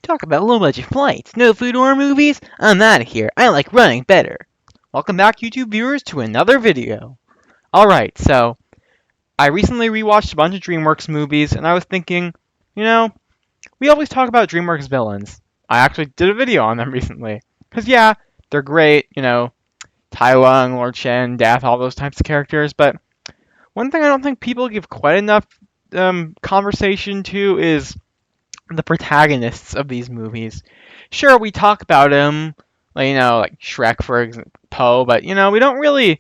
Talk about low-budget flights, no food or movies? I'm out of here. I like running better. Welcome back, YouTube viewers, to another video. Alright, so I recently rewatched a bunch of Dreamworks movies, and I was thinking, we always talk about Dreamworks villains. I actually did a video on them recently. Because, yeah, they're great, Tai Lung, Lord Shen, Death, all those types of characters, but one thing I don't think people give quite enough conversation to is the protagonists of these movies. Sure, we talk about them, like Shrek, for example, Poe, but we don't really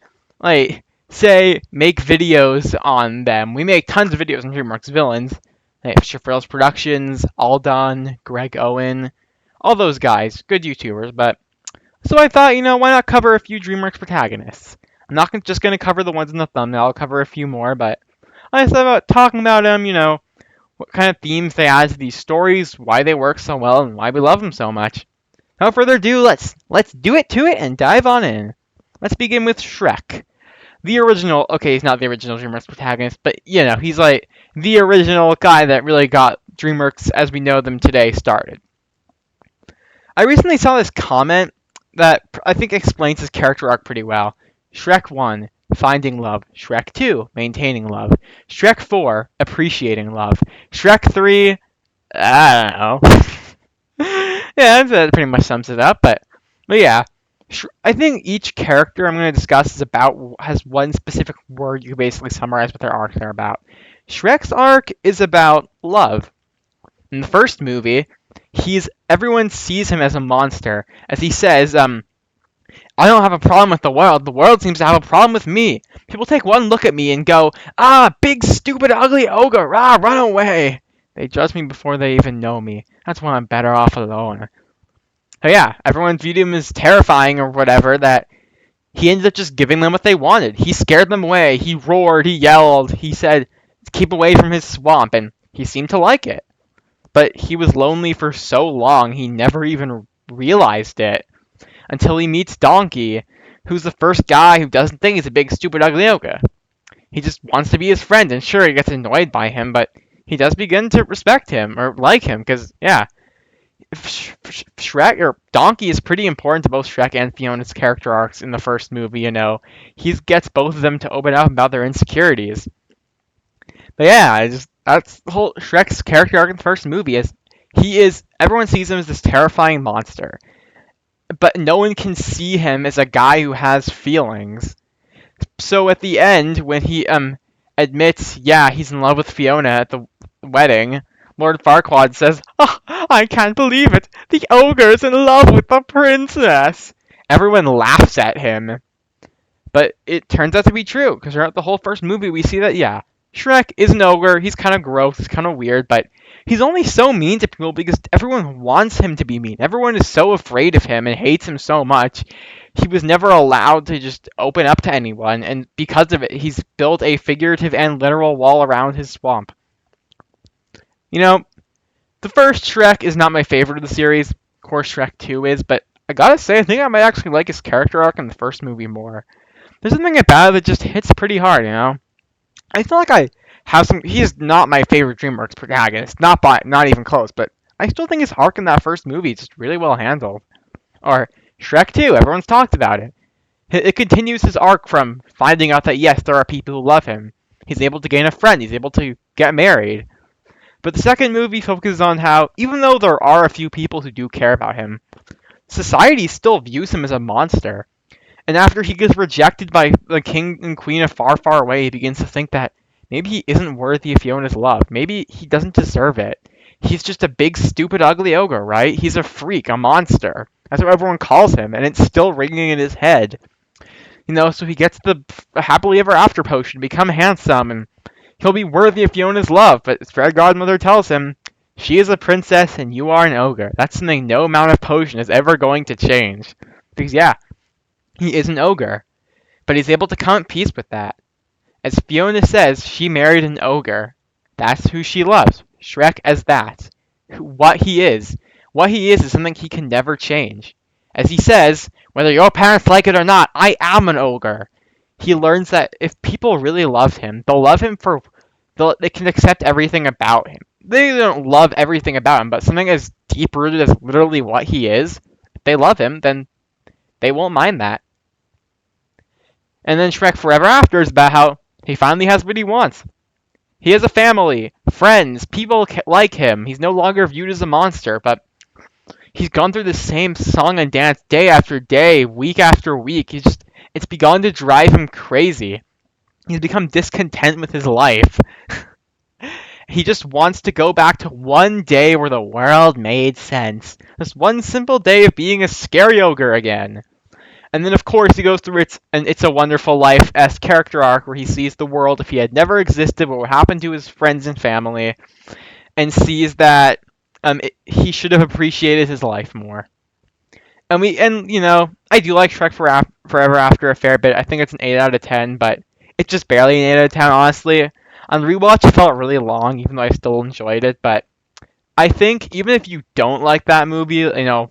say make videos on them. We make tons of videos on DreamWorks villains, like Schiffer's Productions, Aldon, Greg Owen, all those guys, good YouTubers. But so I thought, why not cover a few DreamWorks protagonists? I'm not just gonna cover the ones in the thumbnail. I'll cover a few more, but I thought about talking about them, what kind of themes they add to these stories, why they work so well, and why we love them so much. Without further ado, let's do it to it and dive on in. Let's begin with Shrek. The original, okay, he's not the original DreamWorks protagonist, but he's like the original guy that really got DreamWorks as we know them today started. I recently saw this comment that I think explains his character arc pretty well. Shrek 1, finding love. Shrek 2, maintaining love. Shrek 4, appreciating love. Shrek 3, I don't know. Yeah, that pretty much sums it up, but yeah. I think each character I'm going to discuss has one specific word you can basically summarize what their arcs are about. Shrek's arc is about love. In the first movie, everyone sees him as a monster, as he says, I don't have a problem with the world seems to have a problem with me. People take one look at me and go, big, stupid, ugly ogre, run away. They judge me before they even know me. That's why I'm better off alone. So yeah, everyone viewed him as terrifying or whatever, that he ended up just giving them what they wanted. He scared them away, he roared, he yelled, he said, keep away from his swamp, and he seemed to like it. But he was lonely for so long, he never even realized it. Until he meets Donkey, who's the first guy who doesn't think he's a big, stupid, ugly ogre. He just wants to be his friend, and sure, he gets annoyed by him, but he does begin to respect him, or like him, because, yeah, Shrek, or Donkey is pretty important to both Shrek and Fiona's character arcs in the first movie, He gets both of them to open up about their insecurities. But yeah, that's the whole Shrek's character arc in the first movie, everyone sees him as this terrifying monster. But no one can see him as a guy who has feelings. So at the end, when he admits, yeah, he's in love with Fiona at the wedding, Lord Farquaad says, "Oh, I can't believe it! The ogre's in love with the princess!" Everyone laughs at him. But it turns out to be true, because throughout the whole first movie we see that, yeah, Shrek is an ogre, he's kind of gross, he's kind of weird, but he's only so mean to people because everyone wants him to be mean. Everyone is so afraid of him and hates him so much. He was never allowed to just open up to anyone, and because of it, he's built a figurative and literal wall around his swamp. The first Shrek is not my favorite of the series. Of course, Shrek 2 is, but I gotta say, I think I might actually like his character arc in the first movie more. There's something about it that just hits pretty hard, I feel like I have some. He is not my favorite DreamWorks protagonist, not even close. But I still think his arc in that first movie is just really well handled. Or Shrek 2, everyone's talked about it. It continues his arc from finding out that yes, there are people who love him. He's able to gain a friend. He's able to get married. But the second movie focuses on how, even though there are a few people who do care about him, society still views him as a monster. And after he gets rejected by the king and queen of Far, Far Away, he begins to think that maybe he isn't worthy of Fiona's love. Maybe he doesn't deserve it. He's just a big, stupid, ugly ogre, right? He's a freak, a monster. That's what everyone calls him, and it's still ringing in his head. So he gets the happily ever after potion, become handsome, and he'll be worthy of Fiona's love. But his fairy godmother tells him, she is a princess and you are an ogre. That's something no amount of potion is ever going to change. Because, yeah, he is an ogre, but he's able to come at peace with that. As Fiona says, she married an ogre. That's who she loves. Shrek as that. What he is. What he is something he can never change. As he says, whether your parents like it or not, I am an ogre. He learns that if people really love him, they'll love him they can accept everything about him. they don't love everything about him, but something as deep rooted as literally what he is, if they love him, then they won't mind that. And then Shrek Forever After is about how he finally has what he wants. He has a family, friends, people like him. He's no longer viewed as a monster, but he's gone through the same song and dance day after day, week after week. It's begun to drive him crazy. He's become discontent with his life. He just wants to go back to one day where the world made sense. Just one simple day of being a scary ogre again. And then, of course, he goes through It's a Wonderful Life-esque character arc where he sees the world if he had never existed, what would happen to his friends and family, and sees that he should have appreciated his life more. I do like Shrek Forever After a fair bit. I think it's an 8 out of 10, but it's just barely an 8 out of 10, honestly. On rewatch, it felt really long, even though I still enjoyed it, but I think even if you don't like that movie,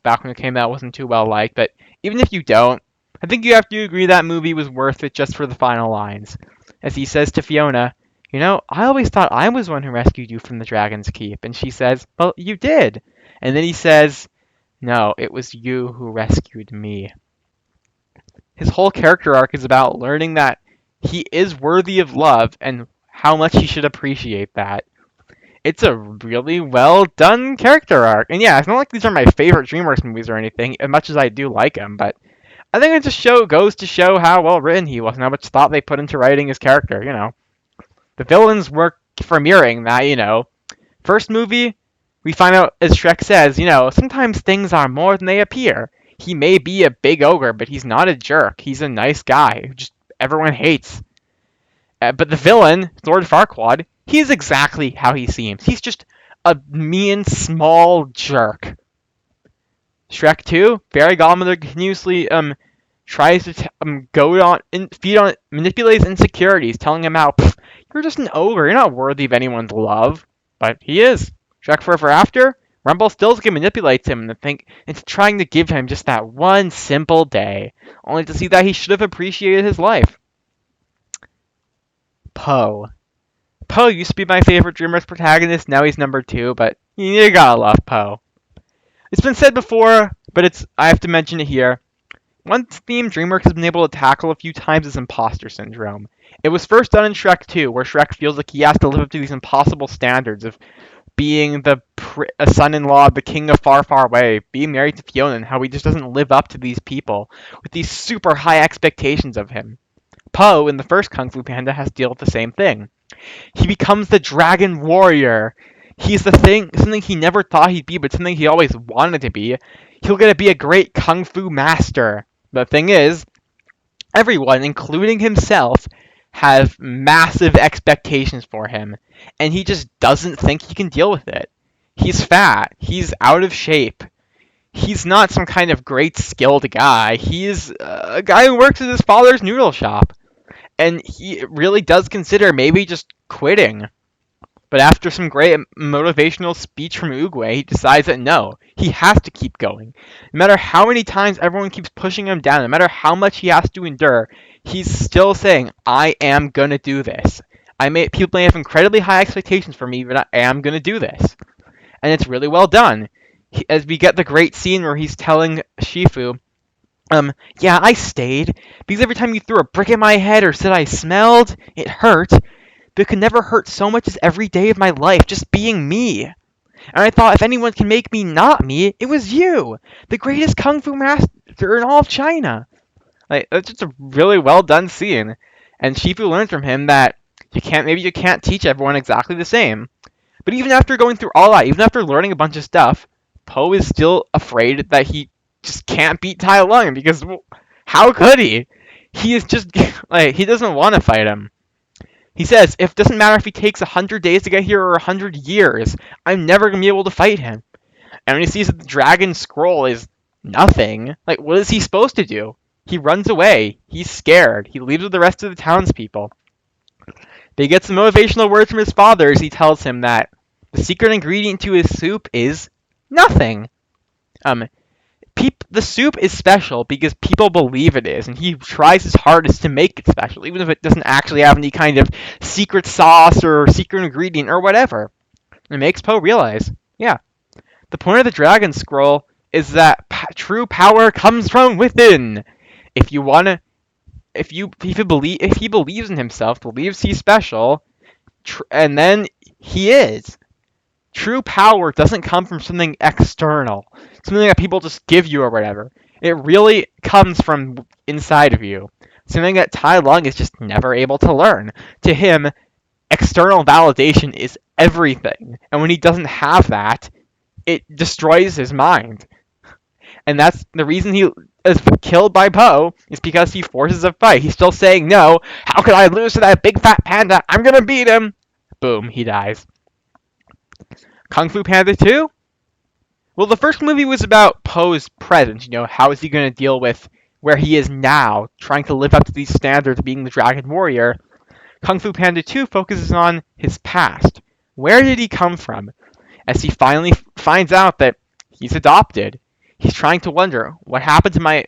back when it came out, it wasn't too well liked, but even if you don't, I think you have to agree that movie was worth it just for the final lines. As he says to Fiona, I always thought I was one who rescued you from the Dragon's Keep. And she says, well, you did. And then he says, no, it was you who rescued me. His whole character arc is about learning that he is worthy of love and how much he should appreciate that. It's a really well done character arc. And yeah, it's not like these are my favorite DreamWorks movies or anything, as much as I do like them, but I think it just goes to show how well written he was and how much thought they put into writing his character, The villains work for mirroring that, First movie, we find out, as Shrek says, sometimes things are more than they appear. He may be a big ogre, but he's not a jerk. He's a nice guy who just everyone hates. But the villain, Lord Farquaad, he's exactly how he seems. He's just a mean, small jerk. Shrek 2, Fairy Godmother continuously tries to manipulates insecurities, telling him how you're just an ogre, you're not worthy of anyone's love. But he is. Shrek Forever After, Rumpelstiltskin manipulates him into trying to give him just that one simple day, only to see that he should have appreciated his life. Poe. Poe used to be my favorite DreamWorks protagonist, now he's number 2, but you gotta love Poe. It's been said before, but I have to mention it here. One theme DreamWorks has been able to tackle a few times is imposter syndrome. It was first done in Shrek 2, where Shrek feels like he has to live up to these impossible standards of being a son-in-law of the king of Far, Far Away, being married to Fiona, and how he just doesn't live up to these people with these super high expectations of him. Poe, in the first Kung Fu Panda, has to deal with the same thing. He becomes the dragon warrior. He's something he never thought he'd be, but something he always wanted to be. He'll get to be a great Kung Fu master. The thing is, everyone, including himself, have massive expectations for him, and he just doesn't think he can deal with it. He's fat. He's out of shape. He's not some kind of great skilled guy. He's a guy who works at his father's noodle shop. And he really does consider maybe just quitting. But after some great motivational speech from Oogway, he decides that no, he has to keep going. No matter how many times everyone keeps pushing him down, no matter how much he has to endure, he's still saying, I am going to do this. People may have incredibly high expectations for me, but I am going to do this. And it's really well done. As we get the great scene where he's telling Shifu, yeah, I stayed, because every time you threw a brick at my head or said I smelled, it hurt, but it could never hurt so much as every day of my life just being me. And I thought if anyone can make me not me, it was you, the greatest Kung Fu master in all of China. That's just a really well done scene. And Shifu learns from him that you can't teach everyone exactly the same. But even after going through all that, even after learning a bunch of stuff, Poe is still afraid that he just can't beat Tai Lung, because how could he? He is just he doesn't want to fight him. He says, it doesn't matter if he takes 100 days to get here or 100 years, I'm never going to be able to fight him. And when he sees that the dragon scroll is nothing, what is he supposed to do? He runs away. He's scared. He leaves with the rest of the townspeople. But he gets some motivational words from his father as he tells him that the secret ingredient to his soup is nothing. The soup is special because people believe it is, and he tries his hardest to make it special, even if it doesn't actually have any kind of secret sauce or secret ingredient or whatever. It makes Poe realize, yeah, the point of the Dragon Scroll is that true power comes from within. If you wanna, if he believes in himself, believes he's special, and then he is. True power doesn't come from something external, something that people just give you or whatever. It really comes from inside of you. Something that Tai Lung is just never able to learn. To him, external validation is everything. And when he doesn't have that, it destroys his mind. And that's the reason he is killed by Poe, is because he forces a fight. He's still saying no. How could I lose to that big fat panda? I'm gonna beat him. Boom, he dies. Kung Fu Panda 2? Well, the first movie was about Poe's present. How is he going to deal with where he is now, trying to live up to these standards of being the Dragon Warrior? Kung Fu Panda 2 focuses on his past. Where did he come from? As he finally finds out that he's adopted, he's trying to wonder, what happened to my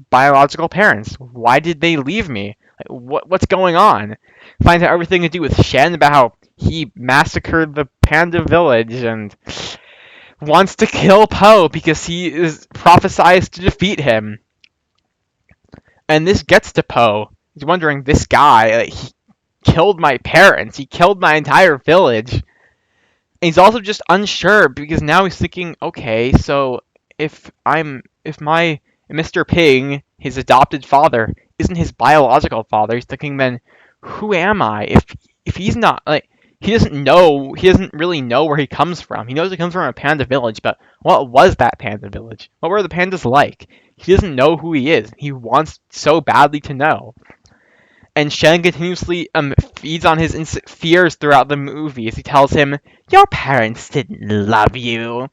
biological parents? Why did they leave me? What's going on? Finds out everything to do with Shen, about how he massacred the panda village, and wants to kill Poe because he is prophesized to defeat him. And this gets to Poe. He's wondering, this guy, he killed my parents. He killed my entire village. And he's also just unsure because now he's thinking, okay, so if my Mr. Ping, his adopted father, isn't his biological father, he's thinking, then who am I? If he's not, like, he doesn't really know where he comes from. He knows he comes from a panda village, but what was that panda village? What were the pandas like? He doesn't know who he is. He wants so badly to know. And Shen continuously feeds on his fears throughout the movies. He tells him, your parents didn't love you,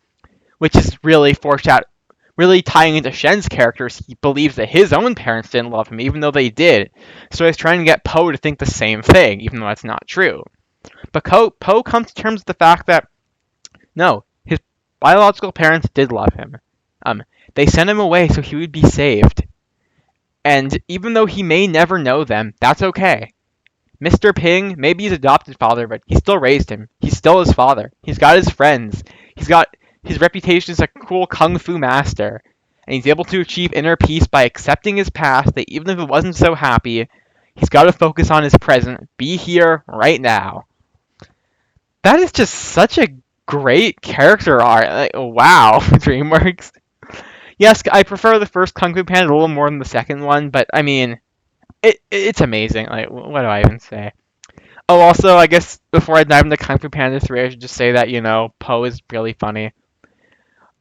which is really tying into Shen's characters. He believes that his own parents didn't love him, even though they did. So he's trying to get Poe to think the same thing, even though that's not true. But Poe comes to terms with the fact that, no, his biological parents did love him. They sent him away so he would be saved. And even though he may never know them, that's okay. Mr. Ping may be his adopted father, but he still raised him. He's still his father. He's got his friends. He's got his reputation as a cool kung fu master. And he's able to achieve inner peace by accepting his past, that even if it wasn't so happy, he's got to focus on his present. Be here, right now. That is just such a great character art. Like, wow, DreamWorks. Yes, I prefer the first Kung Fu Panda a little more than the second one, but I mean, it's amazing. Like, what do I even say? Oh, also, I guess before I dive into Kung Fu Panda 3, I should just say that, Poe is really funny.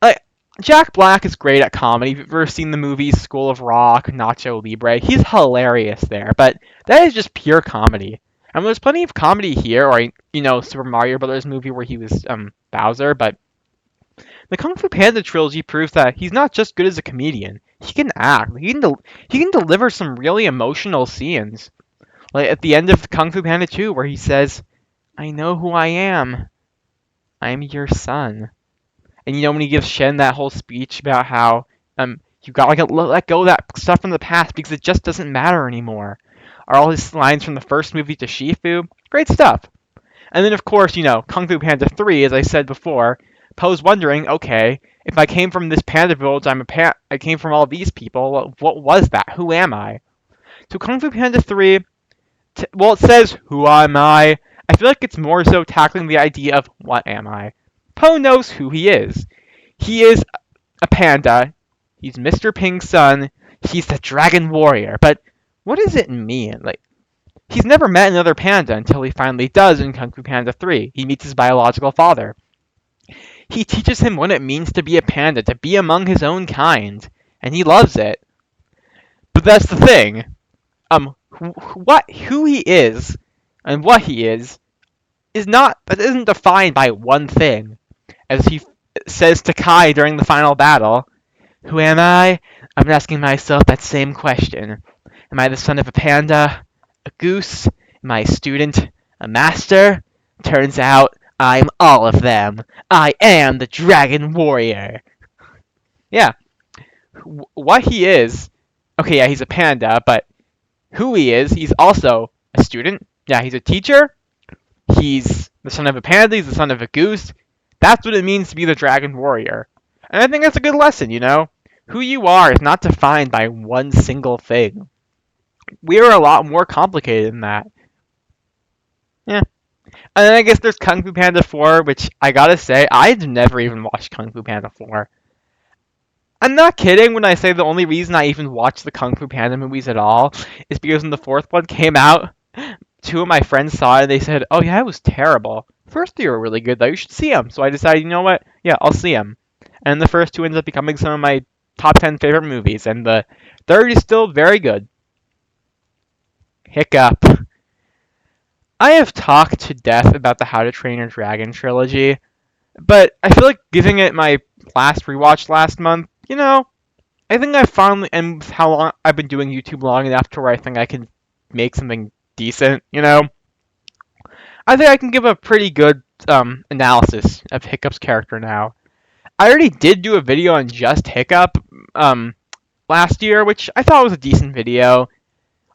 Like, Jack Black is great at comedy. If you've ever seen the movies School of Rock, Nacho Libre, he's hilarious there, but that is just pure comedy. I mean, there's plenty of comedy here, or, Super Mario Brothers movie where he was Bowser, but the Kung Fu Panda trilogy proves that he's not just good as a comedian. He can act. He can deliver some really emotional scenes. Like at the end of Kung Fu Panda 2, where he says, I know who I am. I'm your son. And when he gives Shen that whole speech about how you gotta let go of that stuff from the past because it just doesn't matter anymore. Are all his lines from the first movie to Shifu? Great stuff. And then of course, Kung Fu Panda 3, as I said before, Poe's wondering, okay, if I came from this panda village, I came from all these people. What was that? Who am I? So Kung Fu Panda 3, well, it says, who am I? I feel like it's more so tackling the idea of what am I? Poe knows who he is. He is a panda. He's Mr. Ping's son. He's the Dragon Warrior. But what does it mean? Like, he's never met another panda until he finally does in Kung Fu Panda 3. He meets his biological father. He teaches him what it means to be a panda, to be among his own kind, and he loves it. But that's the thing. Who he is and what he isn't defined by one thing. As he says to Kai during the final battle, who am I? I'm asking myself that same question. Am I the son of a panda? A goose? Am I a student? A master? Turns out I'm all of them. I am the Dragon Warrior. Yeah. What he is, okay, yeah, he's a panda, but who he is, he's also a student. Yeah, he's a teacher. He's the son of a panda, he's the son of a goose. That's what it means to be the dragon warrior. And I think that's a good lesson, you know? Who you are is not defined by one single thing. We are a lot more complicated than that. Yeah. And then I guess there's Kung Fu Panda 4, which I gotta say, I've never even watched Kung Fu Panda 4. I'm not kidding when I say the only reason I even watched the Kung Fu Panda movies at all is because when the fourth one came out, two of my friends saw it and they said, "Oh yeah, it was terrible. The first two were really good though. You should see them." So I decided, you know what? Yeah, I'll see them. And the first two ended up becoming some of my top 10 favorite movies, and the third is still very good. Hiccup. I have talked to death about the How to Train Your Dragon trilogy, but I feel like giving it my last rewatch last month, you know, I think I finally, and with how long I've been doing YouTube long enough to where I think I can make something decent, you know, I think I can give a pretty good analysis of Hiccup's character now. I already did do a video on just Hiccup last year, which I thought was a decent video.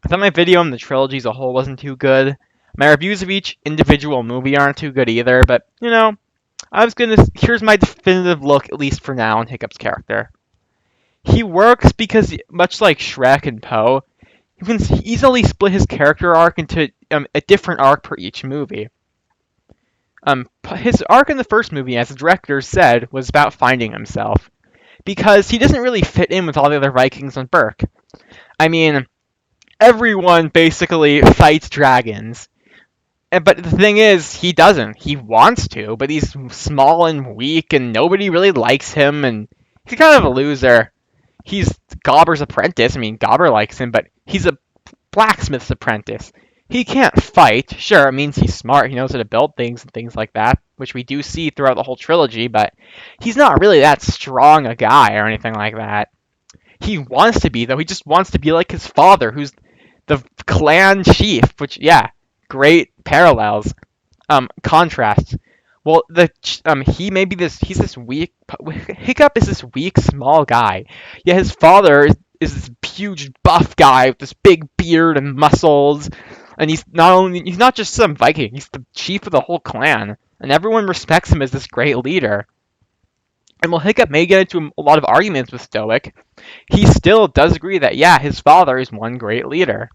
I thought my video on the trilogy as a whole wasn't too good. My reviews of each individual movie aren't too good either, but, you know, here's my definitive look, at least for now, on Hiccup's character. He works because, much like Shrek and Poe, you can easily split his character arc into a different arc per each movie. His arc in the first movie, as the director said, was about finding himself, because he doesn't really fit in with all the other Vikings on Berk. I mean, everyone basically fights dragons, but the thing is, he doesn't. He wants to, but he's small and weak, and nobody really likes him, and he's kind of a loser. He's Gobber's apprentice. I mean, Gobber likes him, but he's a blacksmith's apprentice. He can't fight. Sure, it means he's smart. He knows how to build things and things like that, which we do see throughout the whole trilogy, but he's not really that strong a guy or anything like that. He wants to be, though. He just wants to be like his father, who's the clan chief, which, yeah, great parallels. Contrasts. Well, he's this weak. Hiccup is this weak, small guy. Yeah, his father is this huge, buff guy with this big beard and muscles, and he's not just some Viking. He's the chief of the whole clan, and everyone respects him as this great leader. And while Hiccup may get into a lot of arguments with Stoic, he still does agree that, yeah, his father is one great leader.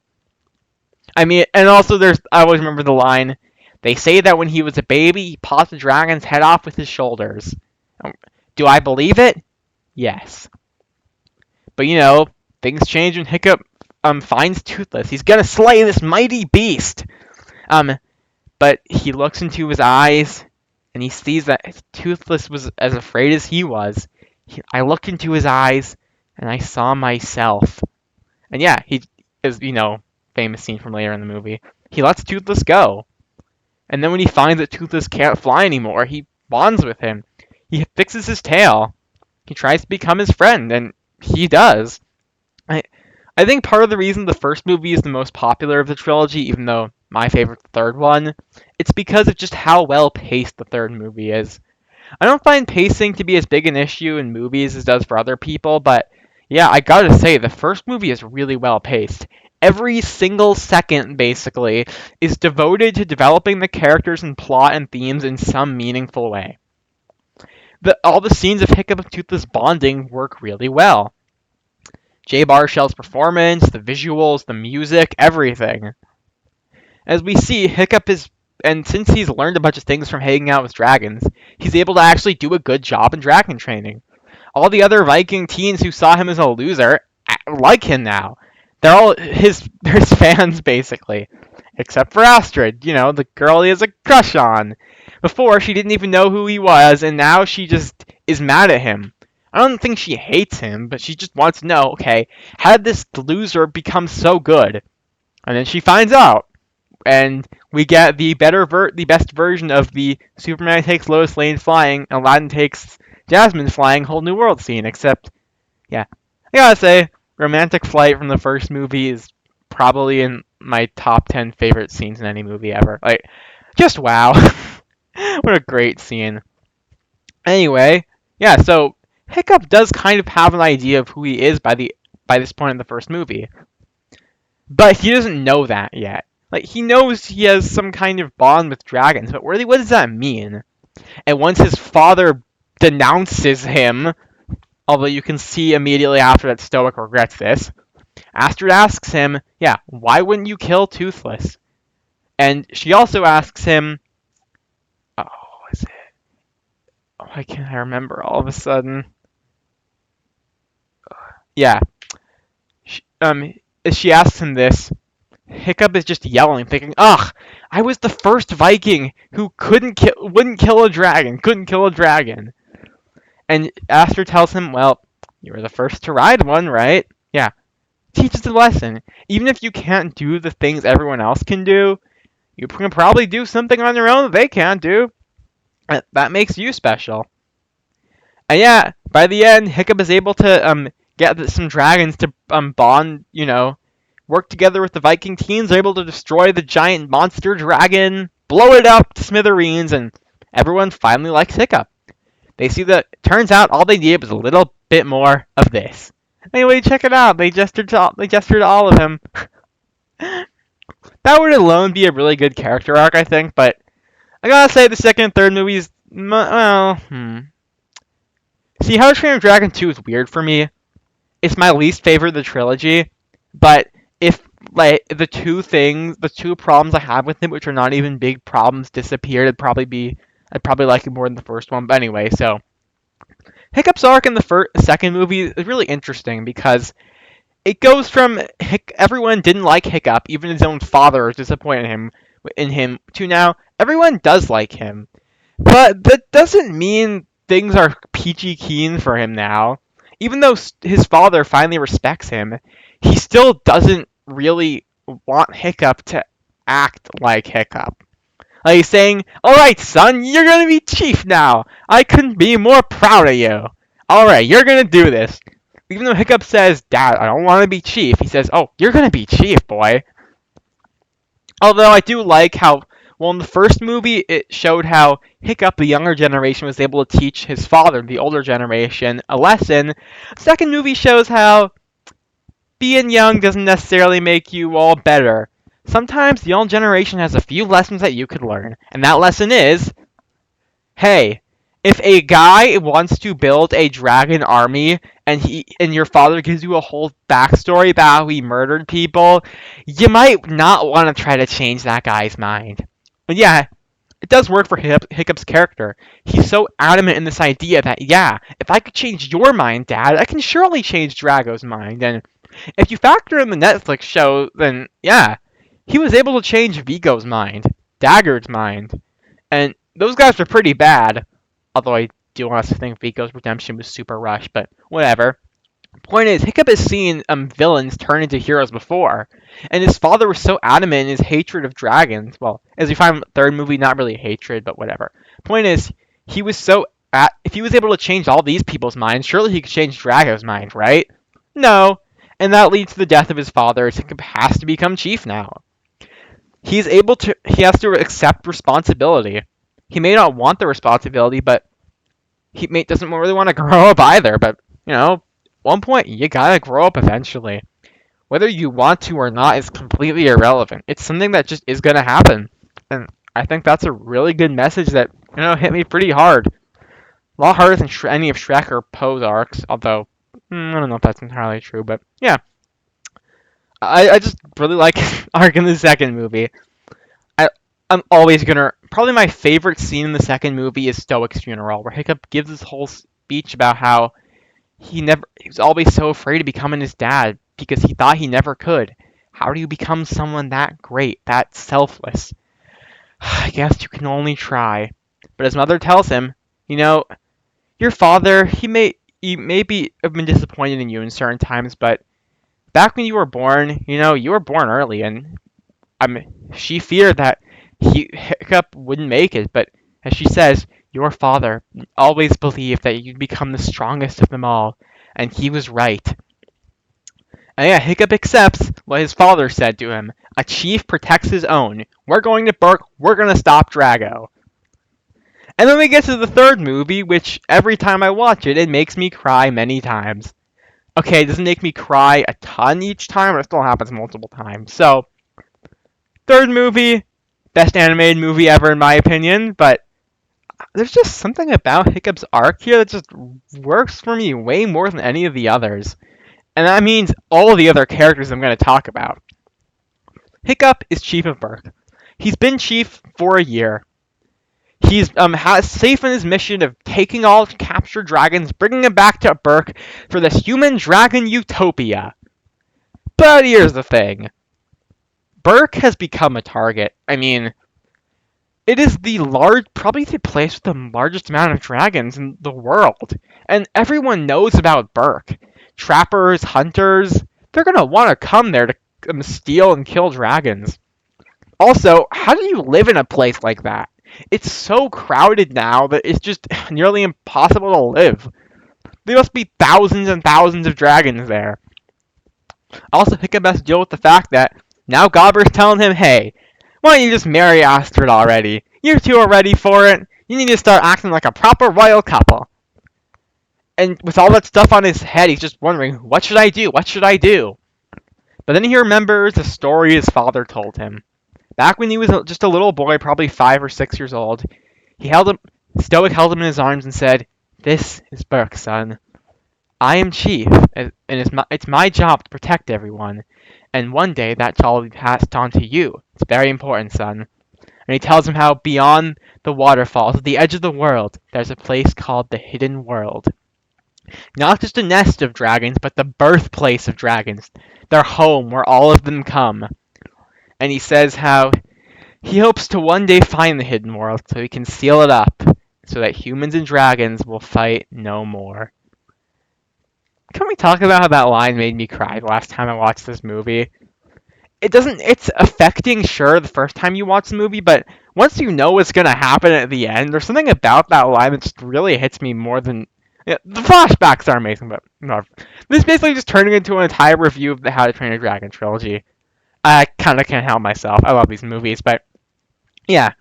I mean, and also I always remember the line, they say that when he was a baby, he popped the dragon's head off with his shoulders. Do I believe it? Yes. But you know, things change when Hiccup finds Toothless. He's gonna slay this mighty beast. But he looks into his eyes, and he sees that Toothless was as afraid as he was. I looked into his eyes, and I saw myself. And yeah, he is, you know, famous scene from later in the movie. He lets Toothless go. And then when he finds that Toothless can't fly anymore, he bonds with him. He fixes his tail. He tries to become his friend, and he does. I think part of the reason the first movie is the most popular of the trilogy, even though my favorite's the third one, it's because of just how well paced the third movie is. I don't find pacing to be as big an issue in movies as it does for other people, but yeah, I gotta say, the first movie is really well paced. Every single second, basically, is devoted to developing the characters and plot and themes in some meaningful way. All the scenes of Hiccup and Toothless bonding work really well. Jay Baruchel's performance, the visuals, the music, everything. As we see, and since he's learned a bunch of things from hanging out with dragons, he's able to actually do a good job in dragon training. All the other Viking teens who saw him as a loser like him now. They're all his fans, basically. Except for Astrid, you know, the girl he has a crush on. Before, she didn't even know who he was, and now she just is mad at him. I don't think she hates him, but she just wants to know, okay, how did this loser become so good? And then she finds out. And we get the best version of the Superman takes Lois Lane flying, Aladdin takes Jasmine flying whole new world scene, except, yeah. I gotta say, Romantic Flight from the first movie is probably in my top 10 favorite scenes in any movie ever. Like, just wow. What a great scene. Anyway, yeah, so Hiccup does kind of have an idea of who he is by this point in the first movie. But he doesn't know that yet. Like, he knows he has some kind of bond with dragons, but really, what does that mean? And once his father denounces him, although you can see immediately after that Stoic regrets this, Astrid asks him, yeah, why wouldn't you kill Toothless? And she also asks him, oh, is it? Oh, why can't I remember all of a sudden? Yeah, she, she asks him this. Hiccup is just yelling, thinking, ugh, I was the first Viking who wouldn't kill a dragon, couldn't kill a dragon. And Astrid tells him, well, you were the first to ride one, right? Yeah. Teaches a lesson. Even if you can't do the things everyone else can do, you can probably do something on your own that they can't do. That makes you special. And yeah, by the end, Hiccup is able to get some dragons to bond, work together with the Viking teams. They're able to destroy the giant monster dragon, blow it up to smithereens, and everyone finally likes Hiccup. They see that turns out all they needed was a little bit more of this. Anyway, check it out. They gestured to all of him. That would alone be a really good character arc, I think. But I gotta say, the second and third movies, well, See, How to Train Your Dragon 2 is weird for me. It's my least favorite of the trilogy. But if like the two problems I have with it, which are not even big problems, disappeared, I'd probably like it more than the first one. But anyway, so Hiccup's arc in the second movie is really interesting because it goes from everyone didn't like Hiccup, even his own father was disappointed in him, to now everyone does like him. But that doesn't mean things are peachy keen for him now. Even though his father finally respects him, he still doesn't really want Hiccup to act like Hiccup. Like he's saying, alright son, you're gonna be chief now. I couldn't be more proud of you. Alright, you're gonna do this. Even though Hiccup says, Dad, I don't want to be chief, he says, oh, you're gonna be chief, boy. Although I do like how, well, in the first movie, it showed how Hiccup, the younger generation, was able to teach his father, the older generation, a lesson. The second movie shows how being young doesn't necessarily make you all better. Sometimes the old generation has a few lessons that you could learn, and that lesson is, hey, if a guy wants to build a dragon army and your father gives you a whole backstory about how he murdered people, you might not want to try to change that guy's mind. And yeah, it does work for Hiccup's character. He's so adamant in this idea that, yeah, if I could change your mind, Dad, I can surely change Drago's mind. And if you factor in the Netflix show, then yeah, he was able to change Vigo's mind, Dagger's mind. And those guys are pretty bad. Although I do want us to think Vigo's redemption was super rushed, but whatever. Point is, Hiccup has seen villains turn into heroes before, and his father was so adamant in his hatred of dragons. Well, as we find in the third movie, not really hatred, but whatever. Point is, he was so if he was able to change all these people's minds, surely he could change Drago's mind, right? No, and that leads to the death of his father. Hiccup has to become chief now. He has to accept responsibility. He may not want the responsibility, but doesn't really want to grow up either. But, at one point, you gotta grow up eventually. Whether you want to or not is completely irrelevant. It's something that just is gonna happen. And I think that's a really good message that, hit me pretty hard. A lot harder than any of Shrek or Poe's arcs, although, I don't know if that's entirely true, but yeah. I just really like arc in the second movie. I'm always gonna probably my favorite scene in the second movie is Stoic's funeral, where Hiccup gives this whole speech about how he was always so afraid of becoming his dad because he thought he never could. How do you become someone that great, that selfless? I guess you can only try. But his mother tells him, your father, he maybe have been disappointed in you in certain times, but back when you were born, you were born early, and she feared that Hiccup wouldn't make it, but as she says, your father always believed that you'd become the strongest of them all, and he was right. And yeah, Hiccup accepts what his father said to him. A chief protects his own. We're going to Berk, we're going to stop Drago. And then we get to the third movie, which every time I watch it, it makes me cry many times. Okay, it doesn't make me cry a ton each time, but it still happens multiple times. So, Third movie, best animated movie ever in my opinion, but there's just something about Hiccup's arc here that just works for me way more than any of the others. And that means all of the other characters I'm going to talk about. Hiccup is chief of Berk. He's been chief for a year. He's safe in his mission of taking all captured dragons, bringing them back to Berk for this human dragon utopia. But here's the thing. Berk has become a target. I mean, it is probably the place with the largest amount of dragons in the world. And everyone knows about Berk. Trappers, hunters, they're gonna want to come there to steal and kill dragons. Also, how do you live in a place like that? It's so crowded now that it's just nearly impossible to live. There must be thousands and thousands of dragons there. Also, Hiccup has to deal with the fact that now Gobber's telling him, hey, why don't you just marry Astrid already? You two are ready for it. You need to start acting like a proper royal couple. And with all that stuff on his head, he's just wondering, what should I do? What should I do? But then he remembers the story his father told him. Back when he was just a little boy, probably 5 or 6 years old, Stoic held him in his arms and said, "This is Berk, son. I am chief, and it's my job to protect everyone. And one day that job will be passed on to you. It's very important, son." And he tells him how beyond the waterfalls, at the edge of the world, there's a place called the Hidden World. Not just a nest of dragons, but the birthplace of dragons. Their home, where all of them come. And he says how he hopes to one day find the Hidden World so he can seal it up, so that humans and dragons will fight no more. Can we talk about how that line made me cry the last time I watched this movie? It's affecting, sure, the first time you watch the movie, but once you know what's gonna happen at the end, there's something about that line that just really hits me more than... Yeah, the flashbacks are amazing, but no. This is basically just turning into an entire review of the How to Train Your Dragon trilogy. I kinda can't help myself. I love these movies, but yeah.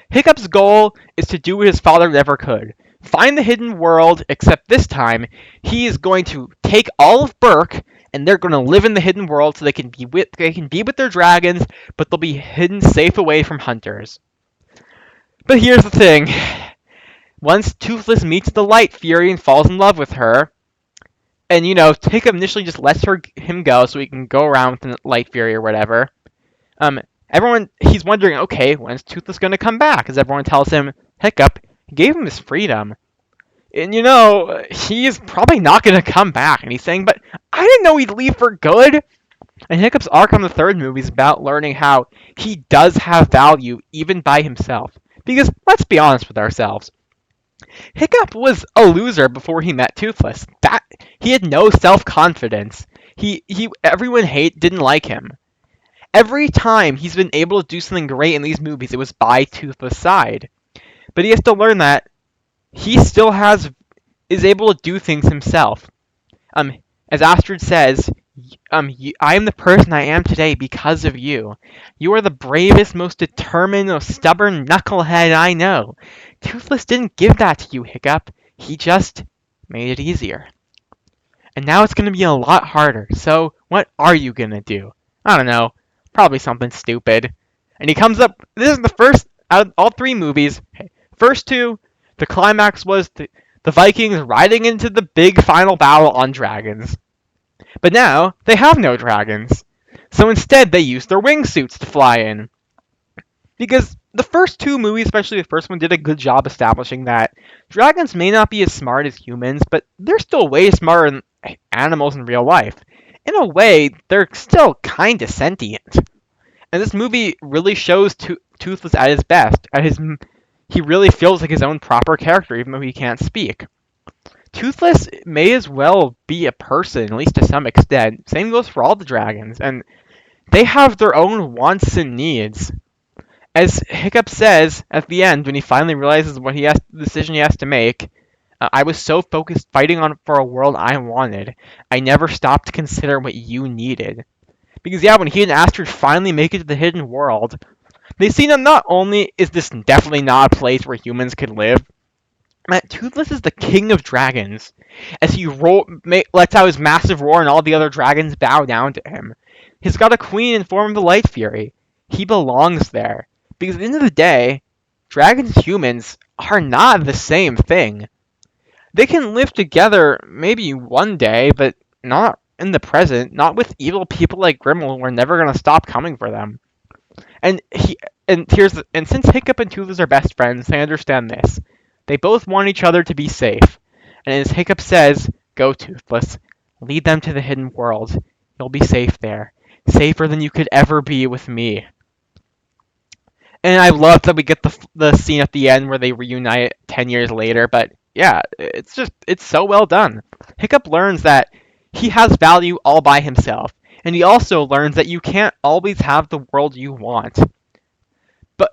Hiccup's goal is to do what his father never could. Find the hidden world, except this time, he is going to take all of Berk, and they're going to live in the hidden world so they can be with their dragons, but they'll be hidden safe away from hunters. But here's the thing. Once Toothless meets the Light Fury and falls in love with her, and Hiccup initially just lets him go so he can go around with the Light Fury or whatever. He's wondering, okay, when's Toothless going to come back? Because everyone tells him, Hiccup, gave him his freedom. And he's probably not going to come back. And he's saying, but I didn't know he'd leave for good. And Hiccup's arc on the third movie is about learning how he does have value even by himself. Because let's be honest with ourselves. Hiccup was a loser before he met Toothless. He had no self-confidence. Everyone didn't like him. Every time he's been able to do something great in these movies, it was by Toothless' side. But he has to learn that he still is able to do things himself. As Astrid says, I am the person I am today because of you. You are the bravest, most determined, most stubborn knucklehead I know. Toothless didn't give that to you, Hiccup. He just made it easier. And now it's going to be a lot harder. So what are you going to do? I don't know. Probably something stupid. And he comes up, this is the first, out of all 3 movies, first 2, the climax was the Vikings riding into the big final battle on dragons. But now, they have no dragons. So instead, they use their wingsuits to fly in. Because the first 2 movies, especially the first one, did a good job establishing that dragons may not be as smart as humans, but they're still way smarter than animals in real life. In a way, they're still kinda sentient. And this movie really shows Toothless at his best. He really feels like his own proper character, even though he can't speak. Toothless may as well be a person, at least to some extent. Same goes for all the dragons, and they have their own wants and needs. As Hiccup says at the end, when he finally realizes the decision he has to make, I was so focused fighting for a world I wanted, I never stopped to consider what you needed. Because when he and Astrid finally make it to the hidden world, they see that not only is this definitely not a place where humans could live, that Toothless is the king of dragons. As he lets out his massive roar and all the other dragons bow down to him. He's got a queen in form of the Light Fury. he belongs there. Because at the end of the day, dragons and humans are not the same thing. They can live together maybe one day, but not in the present, not with evil people like Grimmel who are never going to stop coming for them. And since Hiccup and Toothless are best friends, they understand this. They both want each other to be safe. And as Hiccup says, "Go, Toothless. Lead them to the hidden world. You'll be safe there. Safer than you could ever be with me." And I love that we get the scene at the end where they reunite 10 years later, but yeah, it's so well done. Hiccup learns that he has value all by himself, and he also learns that you can't always have the world you want.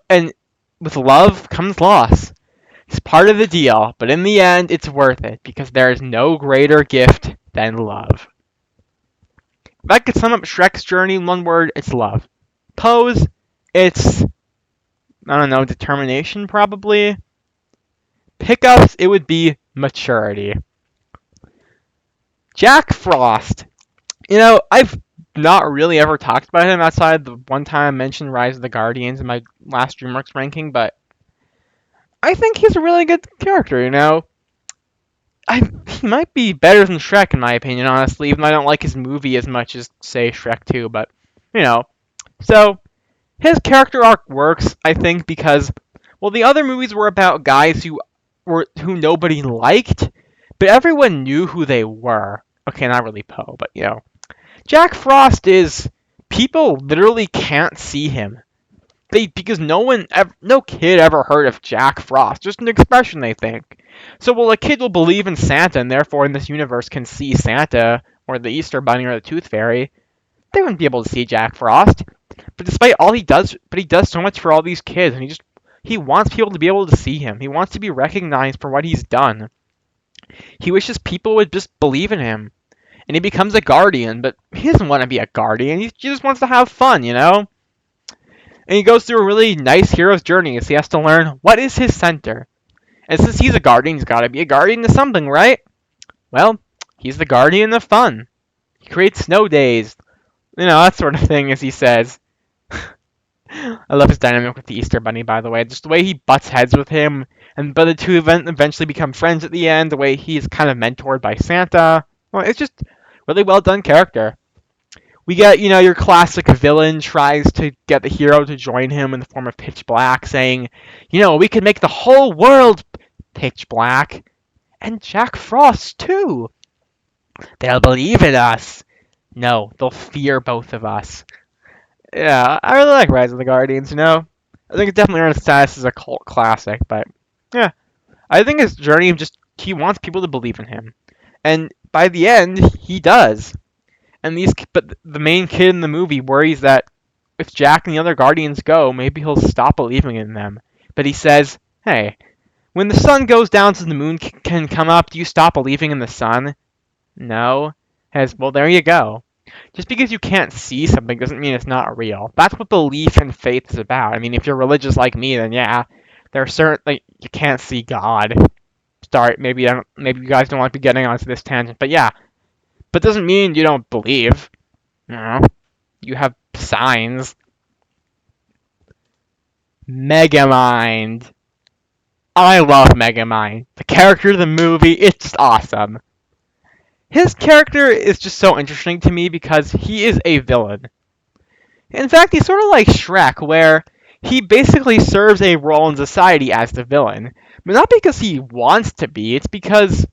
And with love comes loss. It's part of the deal, but in the end, it's worth it because there is no greater gift than love. If I could sum up Shrek's journey in one word, it's love. Pose, it's, I don't know, determination probably. Pickups, it would be maturity. Jack Frost. I've not really ever talked about him outside the one time I mentioned Rise of the Guardians in my last Dreamworks ranking, but I think he's a really good character, he might be better than Shrek in my opinion, honestly, even though I don't like his movie as much as, say, Shrek 2, but, So, his character arc works, I think, because, well, the other movies were about guys who nobody liked, but everyone knew who they were. Okay, not really Poe, but, Jack Frost is, people literally can't see him. Because no kid ever heard of Jack Frost. Just an expression, they think. So, well, a kid will believe in Santa, and therefore in this universe can see Santa, or the Easter Bunny, or the Tooth Fairy. They wouldn't be able to see Jack Frost. But despite all he does so much for all these kids, and he wants people to be able to see him. He wants to be recognized for what he's done. He wishes people would just believe in him. And he becomes a guardian, but he doesn't want to be a guardian. He just wants to have fun, And he goes through a really nice hero's journey as he has to learn what is his center. And since he's a guardian, he's got to be a guardian to something, right? Well, he's the guardian of fun. He creates snow days. That sort of thing, as he says. I love his dynamic with the Easter Bunny, by the way. Just the way he butts heads with him, but the two eventually become friends at the end. The way he's kind of mentored by Santa. Well, it's just really well done character. We get, your classic villain tries to get the hero to join him in the form of Pitch Black, saying, we could make the whole world pitch black. And Jack Frost, too. They'll believe in us. No, they'll fear both of us. Yeah, I really like Rise of the Guardians, I think it definitely earns status as a cult classic, but yeah. I think his journey he wants people to believe in him. And by the end, he does. But the main kid in the movie worries that if Jack and the other Guardians go, maybe he'll stop believing in them. But he says, hey, when the sun goes down so the moon can come up, do you stop believing in the sun? No. Well, there you go. Just because you can't see something doesn't mean it's not real. That's what belief and faith is about. I mean, if you're religious like me, then yeah, there are certain you can't see God. Sorry, maybe you guys don't want to be getting onto this tangent, but yeah. But it doesn't mean you don't believe. You have signs. Megamind. I love Megamind. The character of the movie, it's just awesome. His character is just so interesting to me because he is a villain. In fact, he's sort of like Shrek, where he basically serves a role in society as the villain. But not because he wants to be, it's because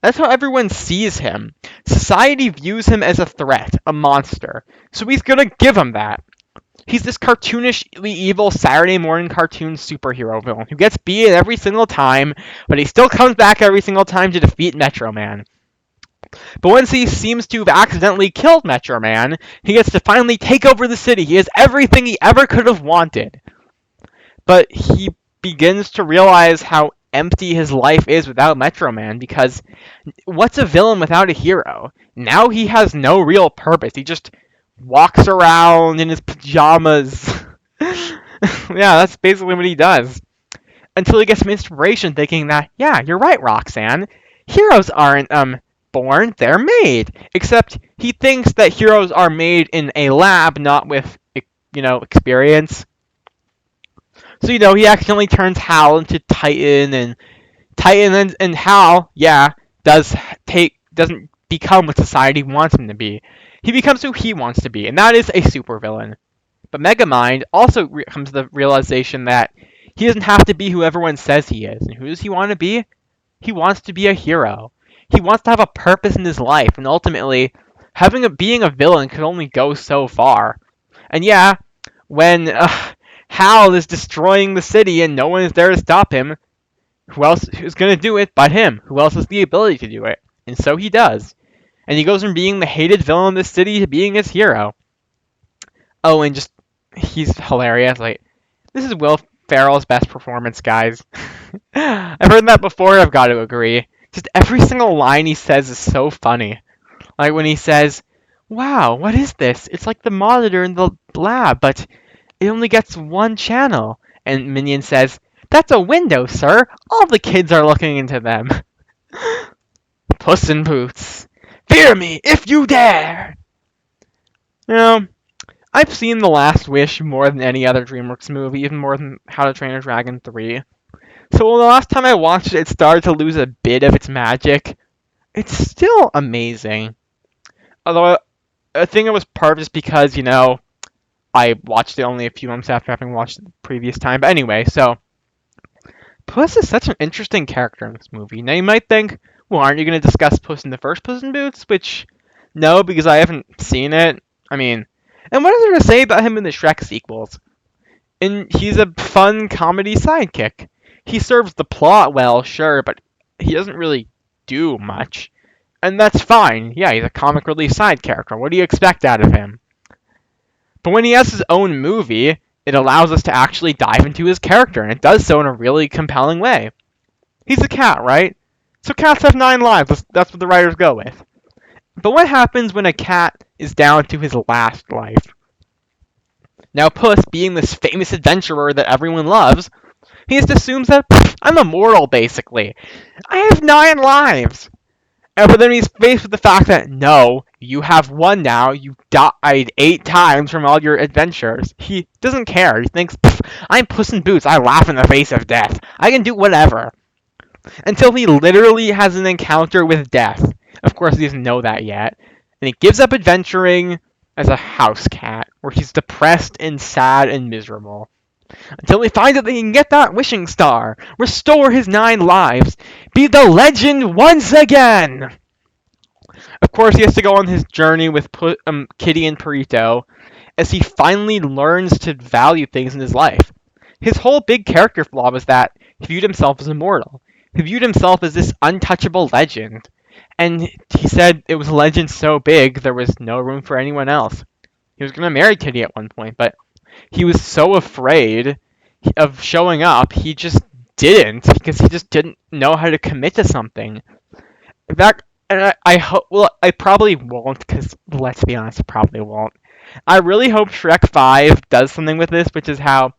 that's how everyone sees him. Society views him as a threat, a monster. So he's gonna give him that. He's this cartoonishly evil Saturday morning cartoon superhero villain who gets beaten every single time, but he still comes back every single time to defeat Metro Man. But once he seems to have accidentally killed Metro Man, he gets to finally take over the city. He has everything he ever could have wanted. But he begins to realize how empty his life is without Metro Man, because what's a villain without a hero? Now he has no real purpose. He just walks around in his pajamas. Yeah, that's basically what he does. Until he gets some inspiration thinking that, yeah, you're right, Roxanne. Heroes aren't, born, they're made. Except he thinks that heroes are made in a lab, not with experience. So, he accidentally turns Hal into Titan, and Titan and Hal, yeah, doesn't become what society wants him to be. He becomes who he wants to be, and that is a supervillain. But Megamind also comes to the realization that he doesn't have to be who everyone says he is. And who does he want to be? He wants to be a hero. He wants to have a purpose in his life, and ultimately, being a villain can only go so far. And yeah, when Hal is destroying the city and no one is there to stop him, who else is going to do it but him? Who else has the ability to do it? And so he does. And he goes from being the hated villain of the city to being his hero. Oh, and he's hilarious. Like, this is Will Ferrell's best performance, guys. I've heard that before, I've got to agree. Just every single line he says is so funny. Like when he says, "Wow, what is this? It's like the monitor in the lab, but it only gets one channel." And Minion says, "That's a window, sir. All the kids are looking into them." Puss in Boots. Fear me if you dare! You know, I've seen The Last Wish more than any other DreamWorks movie, even more than How to Train Your Dragon 3. So the last time I watched it, it started to lose a bit of its magic. It's still amazing. Although, I think it was part just because, I watched it only a few months after having watched it the previous time. But anyway, so Puss is such an interesting character in this movie. Now you might think, well, aren't you going to discuss Puss in the first Puss in Boots? Which, no, because I haven't seen it. I mean, and what is there to say about him in the Shrek sequels? And he's a fun comedy sidekick. He serves the plot well, sure, but he doesn't really do much. And that's fine. Yeah, he's a comic relief side character. What do you expect out of him? But when he has his own movie, it allows us to actually dive into his character, and it does so in a really compelling way. He's a cat, right? So cats have 9 lives. That's what the writers go with. But what happens when a cat is down to his last life? Now, Puss, being this famous adventurer that everyone loves, he just assumes that I'm immortal, basically. I have 9 lives. But then he's faced with the fact that, no, you have 1 now. You died 8 times from all your adventures. He doesn't care. He thinks, I'm Puss in Boots. I laugh in the face of death. I can do whatever. Until he literally has an encounter with death. Of course, he doesn't know that yet. And he gives up adventuring as a house cat, where he's depressed and sad and miserable. Until he finds out that he can get that wishing star, restore his 9 lives, be the legend once again! Of course, he has to go on his journey with Kitty and Perito, as he finally learns to value things in his life. His whole big character flaw was that he viewed himself as immortal. He viewed himself as this untouchable legend. And he said it was a legend so big, there was no room for anyone else. He was going to marry Kitty at one point, but he was so afraid of showing up, he just didn't, because he just didn't know how to commit to something. In fact, and I hope, well, I probably won't, because let's be honest, I probably won't. I really hope Shrek 5 does something with this, which is how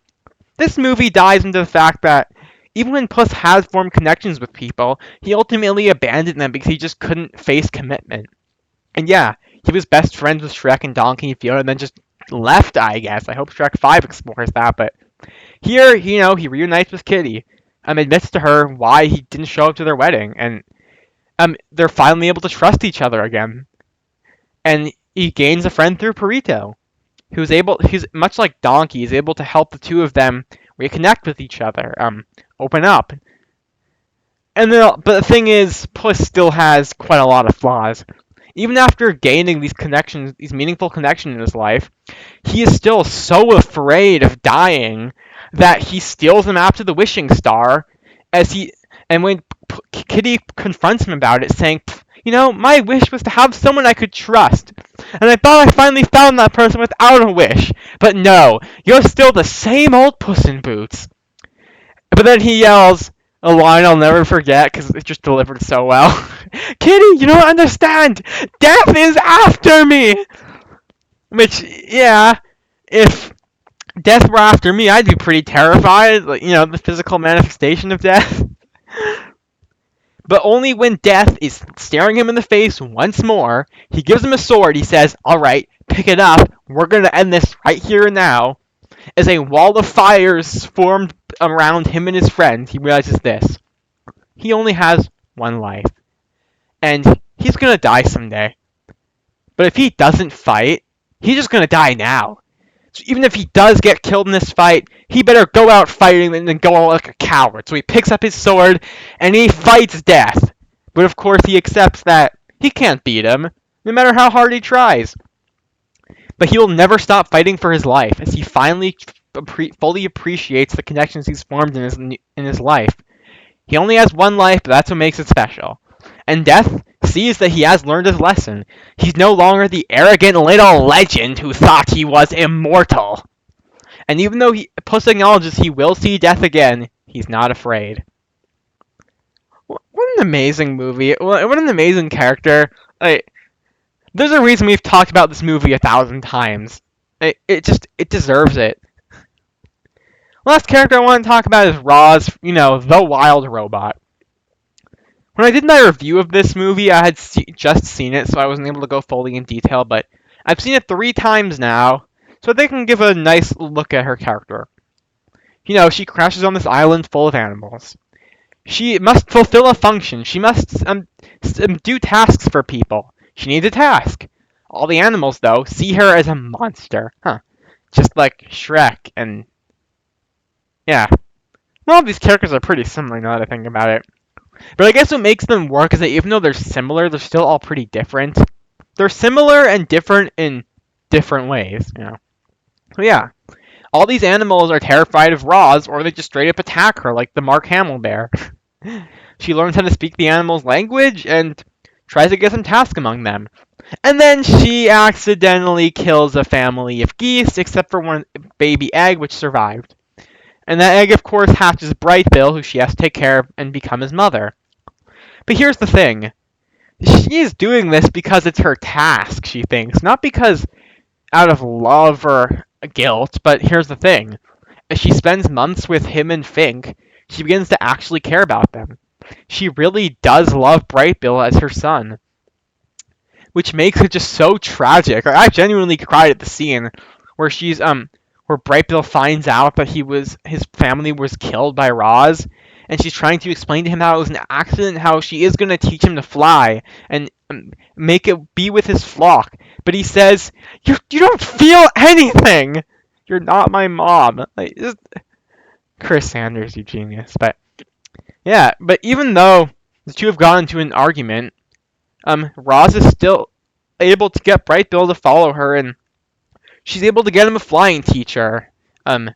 this movie dives into the fact that even when Puss has formed connections with people, he ultimately abandoned them because he just couldn't face commitment. And yeah, he was best friends with Shrek and Donkey and Fiona and then just left, I guess. I hope Shrek 5 explores that, but here, he reunites with Kitty, admits to her why he didn't show up to their wedding, and they're finally able to trust each other again. And he gains a friend through Perito, he's much like Donkey, he's able to help the two of them reconnect with each other, open up. But the thing is, Puss still has quite a lot of flaws. Even after gaining these connections, these meaningful connections in his life, he is still so afraid of dying that he steals them after the wishing star, and when Kitty confronts him about it, saying, my wish was to have someone I could trust, and I thought I finally found that person without a wish, but no, you're still the same old Puss in Boots. But then he yells a line I'll never forget because it's just delivered so well. Kitty, you don't understand! Death is after me! Which, yeah, if death were after me, I'd be pretty terrified. Like, the physical manifestation of death. But only when Death is staring him in the face once more, he gives him a sword. He says, "Alright, pick it up. We're gonna end this right here and now." As a wall of fires formed around him and his friend, he realizes this. He only has one life. And he's gonna die someday. But if he doesn't fight, he's just gonna die now. So even if he does get killed in this fight, he better go out fighting and then go out like a coward. So he picks up his sword and he fights Death. But of course he accepts that he can't beat him, no matter how hard he tries. But he will never stop fighting for his life as he finally fully appreciates the connections he's formed in his life. He only has one life, but that's what makes it special. And Death sees that he has learned his lesson. He's no longer the arrogant little legend who thought he was immortal. And even though Puss acknowledges he will see Death again, he's not afraid. What an amazing movie. What an amazing character. There's a reason we've talked about this movie 1,000 times. It deserves it. Last character I want to talk about is Roz, the wild robot. When I did my review of this movie, I had just seen it, so I wasn't able to go fully in detail, but I've seen it 3 times now, so they can give a nice look at her character. She crashes on this island full of animals. She must fulfill a function. She must do tasks for people. She needs a task. All the animals, though, see her as a monster. Just like Shrek and... yeah. Well, these characters are pretty similar now that I think about it. But I guess what makes them work is that even though they're similar, they're still all pretty different. They're similar and different in different ways, So yeah, all these animals are terrified of Roz, or they just straight up attack her, like the Mark Hamill bear. She learns how to speak the animal's language and tries to get some tasks among them. And then she accidentally kills a family of geese, except for one baby egg, which survived. And that egg, of course, hatches Bright Bill, who she has to take care of and become his mother. But here's the thing. She is doing this because it's her task, she thinks. Not because out of love or guilt, but here's the thing. As she spends months with him and Fink, she begins to actually care about them. She really does love Bright Bill as her son. Which makes it just so tragic. I genuinely cried at the scene where where Bright Bill finds out that his family was killed by Roz, and she's trying to explain to him how it was an accident, how she is going to teach him to fly and make it be with his flock. But he says, "You don't feel anything. You're not my mom." Chris Sanders, you genius. But yeah, but even though the two have gotten into an argument, Roz is still able to get Bright Bill to follow her, and she's able to get him a flying teacher. And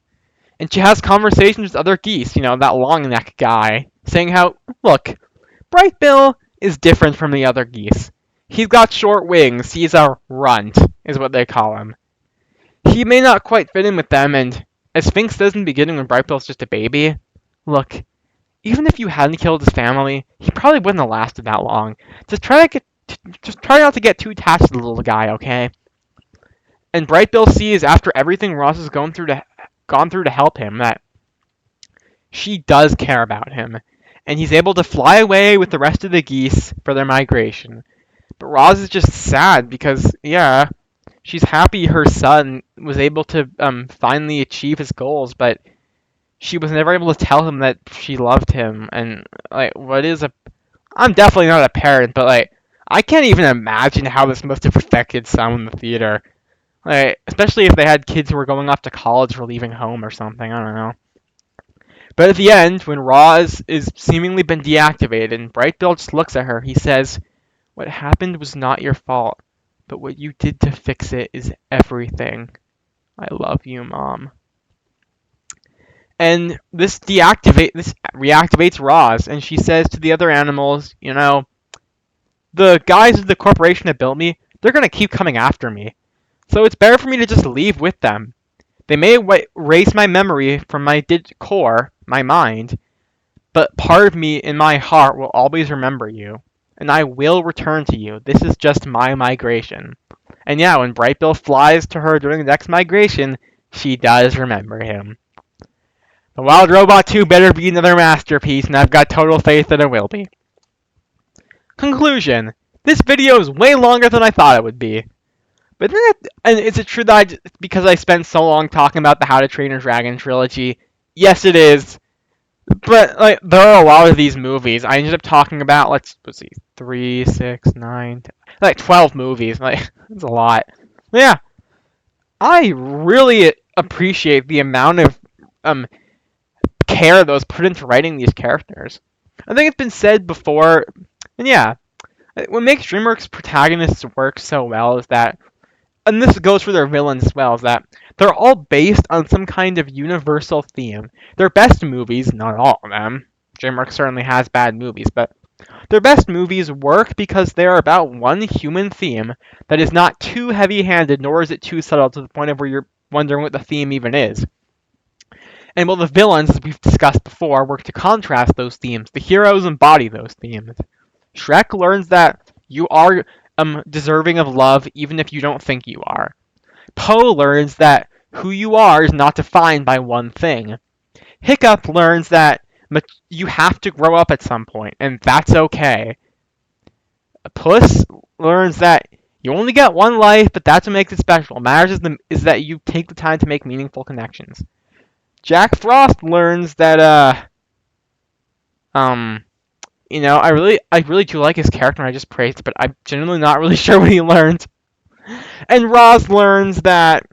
she has conversations with other geese, that long neck guy, saying how, look, Bright Bill is different from the other geese. He's got short wings. He's a runt, is what they call him. He may not quite fit in with them, and as Fink says in the beginning when Bright Bill's just a baby, look, even if you hadn't killed his family, he probably wouldn't have lasted that long. Just try not to get too attached to the little guy, okay? And Bright Bill sees after everything Ross has gone through to help him that she does care about him, and he's able to fly away with the rest of the geese for their migration. But Roz is just sad because, yeah, she's happy her son was able to finally achieve his goals, but she was never able to tell him that she loved him. And I'm definitely not a parent, but I can't even imagine how this must have affected some in the theater. Especially if they had kids who were going off to college or leaving home or something, I don't know. But at the end, when Roz is seemingly been deactivated and Bright Bill just looks at her, he says, "What happened was not your fault, but what you did to fix it is everything. I love you, Mom." And this reactivates Roz, and she says to the other animals, the guys of the corporation that built me, they're going to keep coming after me. So it's better for me to just leave with them. They may erase my memory from my core, my mind, but part of me in my heart will always remember you, and I will return to you. This is just my migration. And yeah, when Bright Bill flies to her during the next migration, she does remember him. The Wild Robot 2 better be another masterpiece, and I've got total faith that it will be. Conclusion. This video is way longer than I thought it would be. But then, and is it true that because I spent so long talking about the How to Train Your Dragon trilogy? Yes, it is. But like, there are a lot of these movies. I ended up talking about let's see, 3, 6, 9, 10, like 12 movies. Like that's a lot. But yeah, I really appreciate the amount of care that was put into writing these characters. I think it's been said before, and yeah, what makes DreamWorks protagonists work so well is that, and this goes for their villains as well, is that they're all based on some kind of universal theme. Their best movies, not all of them, DreamWorks certainly has bad movies, but their best movies work because they are about one human theme that is not too heavy-handed, nor is it too subtle to the point of where you're wondering what the theme even is. And while the villains, as we've discussed before, work to contrast those themes, the heroes embody those themes. Shrek learns that you are deserving of love even if you don't think you are. Poe learns that who you are is not defined by one thing. Hiccup learns that you have to grow up at some point, and that's okay. Puss learns that you only get one life, but that's what makes it special. What matters is that you take the time to make meaningful connections. Jack Frost learns that I really do like his character, and I just praised it, but I'm genuinely not really sure what he learned. And Roz learns that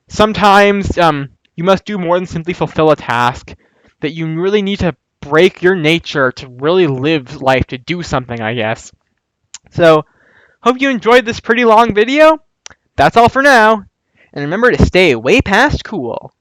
sometimes you must do more than simply fulfill a task, that you really need to break your nature to really live life, to do something, I guess. So, hope you enjoyed this pretty long video. That's all for now, and remember to stay way past cool.